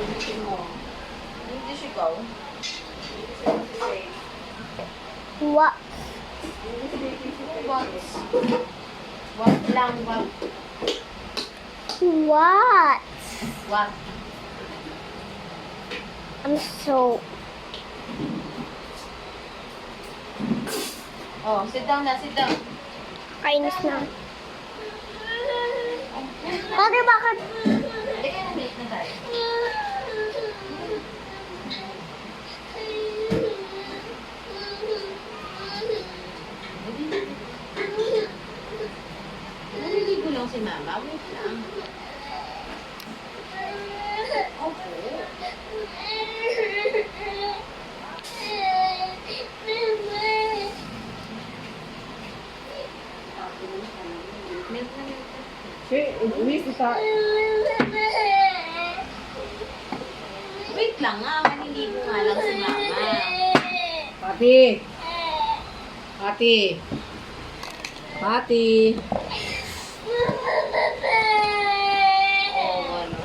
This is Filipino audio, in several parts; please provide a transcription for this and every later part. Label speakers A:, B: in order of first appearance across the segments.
A: Bilisin mo. English ikaw.
B: What?
A: What? What lang, what?
B: What?
A: What?
B: I'm so...
A: Oh, sit down na, sit down.
B: Kainis na. Bakit?
A: Halika na, late na tayo. Naliligo lang si mama. Wait lang. Opo. Milk na milk na.
C: Miss isa.
A: Wait lang nga. Maliligo nga lang si mama.
C: Pati. Pati. Pati.
A: Oo, ano.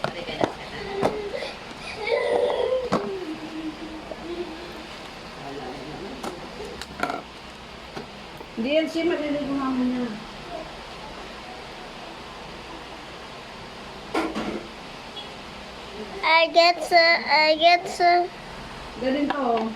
A: Halika na.
C: Hindi yan siya maliligo nga muna.
B: I get to...
C: Galing to.